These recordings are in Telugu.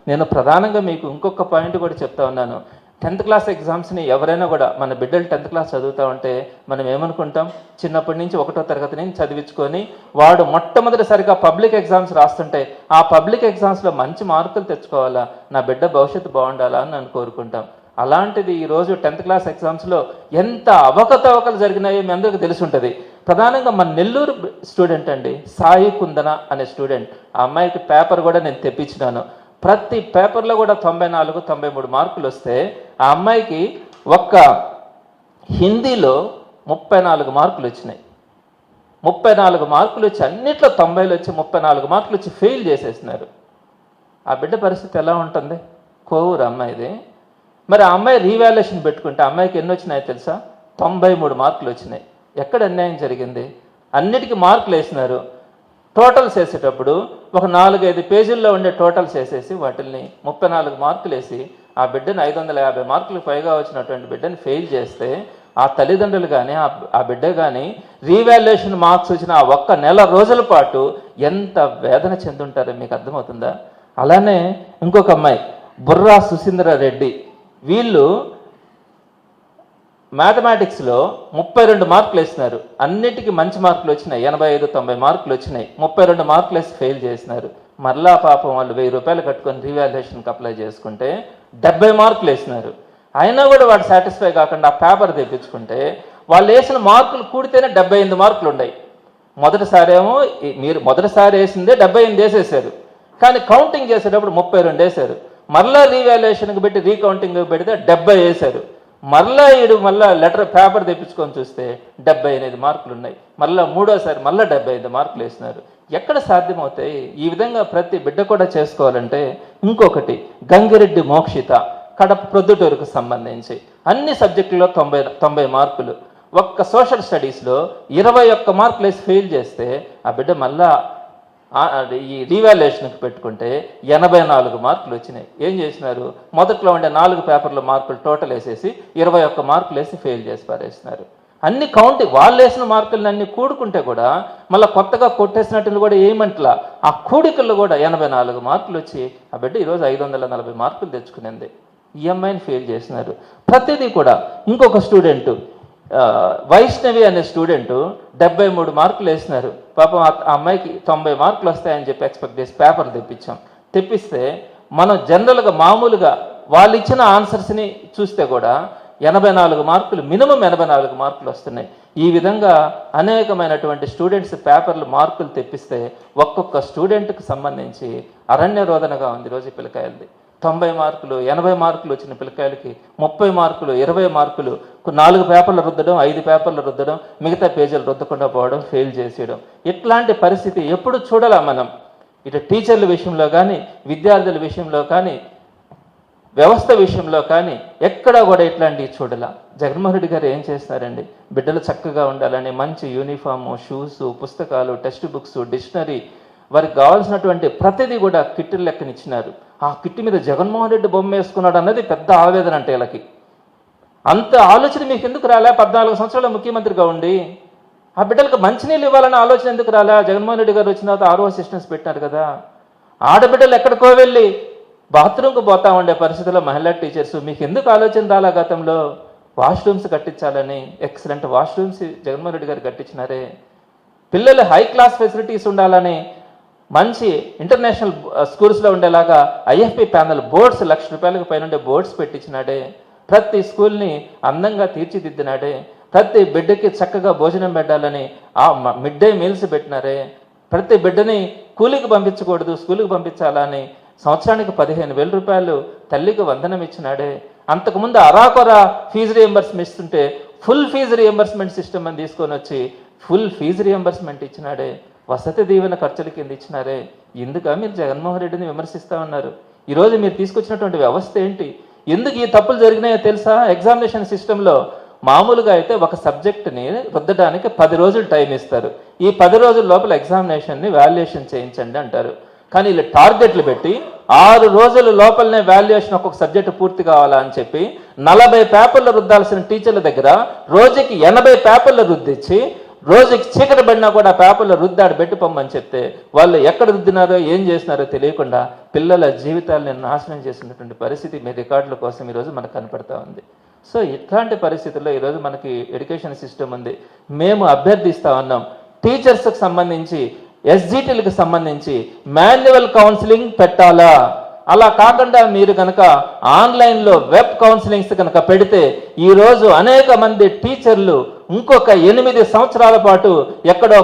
నేను ప్రధానంగా మీకు ఇంకొక పాయింట్ కూడా చెప్తా ఉన్నాను. 10th క్లాస్ ఎగ్జామ్స్ని ఎవరైనా కూడా, మన బిడ్డలు 10th క్లాస్ చదువుతూ ఉంటే మనం ఏమనుకుంటాం, చిన్నప్పటి నుంచి 1వ తరగతి నుంచి చదివించుకొని వాడు మొట్టమొదటిసారిగా పబ్లిక్ ఎగ్జామ్స్ రాస్తుంటే ఆ పబ్లిక్ ఎగ్జామ్స్లో మంచి మార్కులు తెచ్చుకోవాలా, నా బిడ్డ భవిష్యత్తు బాగుండాలా అని నేను కోరుకుంటాం. అలాంటిది ఈరోజు 10th క్లాస్ ఎగ్జామ్స్లో ఎంత అవకతవకలు జరిగినాయో మీ అందరికీ తెలిసి ఉంటుంది. ప్రధానంగా మన నెల్లూరు స్టూడెంట్ అండి, సాయి కుందన అనే స్టూడెంట్. ఆ అమ్మాయికి పేపర్ కూడా నేను తెప్పించినాను. ప్రతి పేపర్లో కూడా 94, 93 మార్కులు వస్తే ఆ అమ్మాయికి ఒక్క హిందీలో 34 మార్కులు వచ్చినాయి. 34 మార్కులు వచ్చి అన్నిట్లో 90లు వచ్చి 34 మార్కులు వచ్చి ఫెయిల్ చేసేసినారు. ఆ బిడ్డ పరిస్థితి ఎలా ఉంటుంది? కోవూరు అమ్మాయిది. మరి ఆ అమ్మాయి రీవాల్యుయేషన్ పెట్టుకుంటే అమ్మాయికి ఎన్ని వచ్చినాయో తెలుసా? 93 మార్కులు వచ్చినాయి. ఎక్కడ అన్యాయం జరిగింది? అన్నిటికీ మార్కులు వేసినారు. టోటల్స్ వేసేటప్పుడు ఒక 4-5 పేజీల్లో ఉండే టోటల్స్ వేసేసి వాటిల్ని 34 మార్కులు వేసి ఆ బిడ్డను 550 మార్కులకు పైగా వచ్చినటువంటి బిడ్డని ఫెయిల్ చేస్తే ఆ తల్లిదండ్రులు కానీ ఆ బిడ్డ కానీ రీవాల్యుయేషన్ మార్క్స్ వచ్చిన ఆ ఒక్క నెల రోజుల పాటు ఎంత వేదన చెందుంటారో మీకు అర్థమవుతుందా? అలానే ఇంకొక అమ్మాయి బుర్రా సుశీంద్ర రెడ్డి, వీళ్ళు మ్యాథమెటిక్స్లో 32 మార్కులు వేసినారు. అన్నిటికీ మంచి మార్కులు వచ్చినాయి, 85-90 మార్కులు వచ్చినాయి. 32 మార్కులు వేసి ఫెయిల్ చేసినారు. మరలా పాపం వాళ్ళు 1000 రూపాయలు కట్టుకొని రీవాల్యుయేషన్కి అప్లై చేసుకుంటే 70 మార్కులు వేసినారు. అయినా కూడా వాడు సాటిస్ఫై కాకుండా ఆ పేపర్ తెప్పించుకుంటే వాళ్ళు వేసిన మార్కులు కూడితేనే 78 మార్కులు ఉన్నాయి. మీరు మొదటిసారి వేసిందే 78 వేసేసారు, కానీ కౌంటింగ్ చేసేటప్పుడు 32 వేశారు. మరలా రీవాల్యుయేషన్కి పెట్టి రీకౌంటింగ్కి పెడితే 70 వేశారు. మరలా మళ్ళీ లెటర్ పేపర్ తెప్పించుకొని చూస్తే 78 మార్కులు ఉన్నాయి. మళ్ళీ మూడోసారి మళ్ళీ 75 మార్కులు వేసినారు. ఎక్కడ సాధ్యమవుతాయి? ఈ విధంగా ప్రతి బిడ్డ కూడా చేసుకోవాలంటే ఇంకొకటి, గంగిరెడ్డి మోక్షిత, కడప ప్రొద్దుటూరుకు సంబంధించి అన్ని సబ్జెక్టుల్లో 90 మార్కులు. ఒక్క సోషల్ స్టడీస్లో 21 మార్కులు వేసి ఫెయిల్ చేస్తే ఆ బిడ్డ మళ్ళా ఈ రీవాల్యుయేషన్కి పెట్టుకుంటే 84 మార్కులు వచ్చినాయి. ఏం చేసినారు? మొదట్లో ఉండే 4 పేపర్ల మార్కులు టోటల్ వేసేసి 21 మార్కులు వేసి ఫెయిల్ చేసి పారేసినారు. అన్ని కౌంటింగ్ వాళ్ళు వేసిన మార్కులను అన్ని కూడుకుంటే కూడా మళ్ళీ కొత్తగా కొట్టేసినట్లు కూడా ఏమంటలా, ఆ కూడికల్లో కూడా 84 మార్కులు వచ్చి ఆ బిడ్డ ఈరోజు 540 మార్కులు తెచ్చుకునేది. ఈఎంఐని ఫెయిల్ చేసినారు. ప్రతిదీ కూడా. ఇంకొక స్టూడెంటు వైష్ణవి అనే స్టూడెంటు 73 మార్కులు వేసినారు. పాపం ఆ అమ్మాయికి 90 మార్కులు వస్తాయని చెప్పి ఎక్స్పెక్ట్ చేసి పేపర్ తెప్పిస్తే మనం జనరల్గా మామూలుగా వాళ్ళు ఇచ్చిన ఆన్సర్స్ని చూస్తే కూడా 84 మార్కులు, మినిమం 84 మార్కులు వస్తున్నాయి. ఈ విధంగా అనేకమైనటువంటి స్టూడెంట్స్ పేపర్లు మార్కులు తెప్పిస్తే ఒక్కొక్క స్టూడెంట్కి సంబంధించి అరణ్య రోదనగా ఉంది రోజు పిల్లకాయలది. 90 మార్కులు, 80 మార్కులు వచ్చిన పిల్లకాయలకి 30 మార్కులు, 20 మార్కులు, 4 పేపర్లు రుద్దడం, 5 పేపర్లు రుద్దడం, మిగతా పేజీలు రుద్దకుండా పోవడం, ఫెయిల్ చేసేయడం. ఇట్లాంటి పరిస్థితి ఎప్పుడు చూడాలా మనం? ఇటు టీచర్ల విషయంలో కానీ, విద్యార్థుల విషయంలో కానీ, వ్యవస్థ విషయంలో కానీ ఎక్కడా కూడా ఇట్లాంటివి చూడాల. జగన్మోహన్ రెడ్డి గారు ఏం చేస్తున్నారండి? బిడ్డలు చక్కగా ఉండాలని మంచి యూనిఫాము, షూస్, పుస్తకాలు, టెక్స్ట్ బుక్స్, డిక్షనరీ, వారికి కావాల్సినటువంటి ప్రతిదీ కూడా కిట్టు లెక్కనిచ్చినారు. ఆ కిట్టు మీద జగన్మోహన్ రెడ్డి బొమ్మ వేసుకున్నాడు అన్నది పెద్ద ఆవేదన అంటే వీళ్ళకి. అంత ఆలోచన మీకు ఎందుకు రాలే? 14 సంవత్సరాల ముఖ్యమంత్రిగా ఉండి ఆ బిడ్డలకు మంచినీళ్ళు ఇవ్వాలన్న ఆలోచన ఎందుకు రాలే? జగన్మోహన్ రెడ్డి గారు వచ్చిన తర్వాత RO అసిస్టెంట్స్ పెట్టినారు కదా. ఆడబిడ్డలు ఎక్కడికో వెళ్ళి బాత్రూమ్కి పోతా ఉండే పరిస్థితుల్లో మహిళా టీచర్స్, మీకు ఎందుకు ఆలోచన రాలా? గతంలో వాష్రూమ్స్ కట్టించాలని ఎక్సలెంట్ వాష్రూమ్స్ జగన్మోహన్ రెడ్డి గారు కట్టించినారే. పిల్లలు హై క్లాస్ ఫెసిలిటీస్ ఉండాలని మంచి ఇంటర్నేషనల్ స్కూల్స్లో ఉండేలాగా IFP ప్యానల్ బోర్డ్స్, ₹1,00,000 పైన ఉండే బోర్డ్స్ పెట్టించినాడే. ప్రతి స్కూల్ని అందంగా తీర్చిదిద్దినాడే. ప్రతి బిడ్డకి చక్కగా భోజనం పెట్టాలని ఆ మిడ్ డే మీల్స్ పెట్టినారే. ప్రతి బిడ్డని కూలికి పంపించకూడదు, స్కూల్కి పంపించాలని సంవత్సరానికి ₹15,000 తల్లికి వందనం ఇచ్చినాడే. అంతకుముందు అరాకొరా ఫీజు రియంబర్స్మెంట్ ఇస్తుంటే ఫుల్ ఫీజు రియంబర్స్మెంట్ సిస్టమ్ అని తీసుకొని వచ్చి full fee reimbursement ఇచ్చినాడే. Vasathi Deevena ఖర్చుల కింద ఇచ్చినారే. ఎందుక మీరు జగన్మోహన్ రెడ్డిని విమర్శిస్తూ ఉన్నారు? ఈరోజు మీరు తీసుకొచ్చినటువంటి వ్యవస్థ ఏంటి? ఎందుకు ఈ తప్పులు జరిగినాయో తెలుసా? ఎగ్జామినేషన్ సిస్టంలో మామూలుగా అయితే ఒక సబ్జెక్టుని రుద్దడానికి 10 రోజులు టైం ఇస్తారు. ఈ 10 రోజుల లోపల ఎగ్జామినేషన్ని వాల్యుయేషన్ చేయించండి అంటారు. కానీ వీళ్ళు టార్గెట్లు పెట్టి 6 రోజుల లోపలనే వాల్యుయేషన్ ఒక్కొక్క సబ్జెక్టు పూర్తి కావాలా అని చెప్పి 40 పేపర్లు రుద్దాల్సిన టీచర్ల దగ్గర రోజుకి 80 పేపర్లు రుద్దించి రోజుకి చీకటి పడినా కూడా పేపర్లో రుద్దాడు పెట్టి పొమ్మని చెప్తే వాళ్ళు ఎక్కడ రుద్దినారో ఏం చేసినారో తెలియకుండా పిల్లల జీవితాలను నాశనం చేసినటువంటి పరిస్థితి మీ రికార్డుల కోసం ఈరోజు మనకు కనపడతా ఉంది. సో ఇట్లాంటి పరిస్థితుల్లో ఈరోజు మనకి ఎడ్యుకేషన్ సిస్టమ్ ఉంది. మేము అభ్యర్థిస్తా ఉన్నాం, టీచర్స్కి సంబంధించి ఎస్జిటీలకు సంబంధించి మాన్యువల్ కౌన్సిలింగ్ పెట్టాలా. అలా కాకుండా మీరు కనుక ఆన్లైన్లో వెబ్ కౌన్సిలింగ్స్ కనుక పెడితే ఈరోజు అనేక మంది టీచర్లు ఇంకొక 8 సంవత్సరాల పాటు ఎక్కడో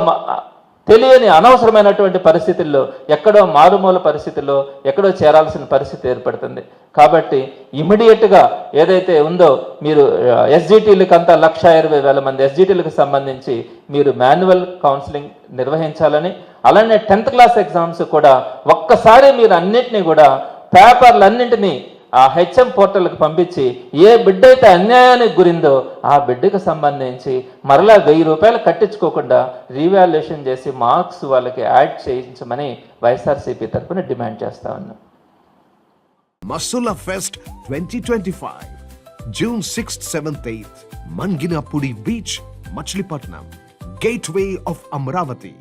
తెలియని అనవసరమైనటువంటి పరిస్థితుల్లో, ఎక్కడో మారుమూల పరిస్థితుల్లో ఎక్కడో చేరాల్సిన పరిస్థితి ఏర్పడుతుంది. కాబట్టి ఇమీడియట్గా ఏదైతే ఉందో మీరు ఎస్జిటీలకు అంతా 1,20,000 మంది ఎస్జిటీలకు సంబంధించి మీరు మాన్యువల్ కౌన్సిలింగ్ నిర్వహించాలని, అలానే 10th క్లాస్ ఎగ్జామ్స్ కూడా ఒక్కసారి మీరు అన్నింటినీ కూడా పేపర్లన్నింటినీ ఆ హెచ్ఎం పోర్టల్కి పంపించి ఏ బిడ్డ అయితే అన్యాయానికి గురిందో ఆ బిడ్డకు సంబంధించి మరలా 1,000 రూపాయలు కట్టించుకోకుండా రీవాల్యుయేషన్ చేసి మార్క్స్ వాళ్ళకి యాడ్ చేయించమని వైఎస్ఆర్సీపీ తరఫున డిమాండ్ చేస్తా ఉన్నాం. Masula Fest 2025 June 6th, 7th, 8th Manginapudi Beach, Machilipatnam, Gateway of Amravati.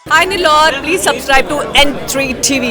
Hi Nilor, please subscribe to N3 TV.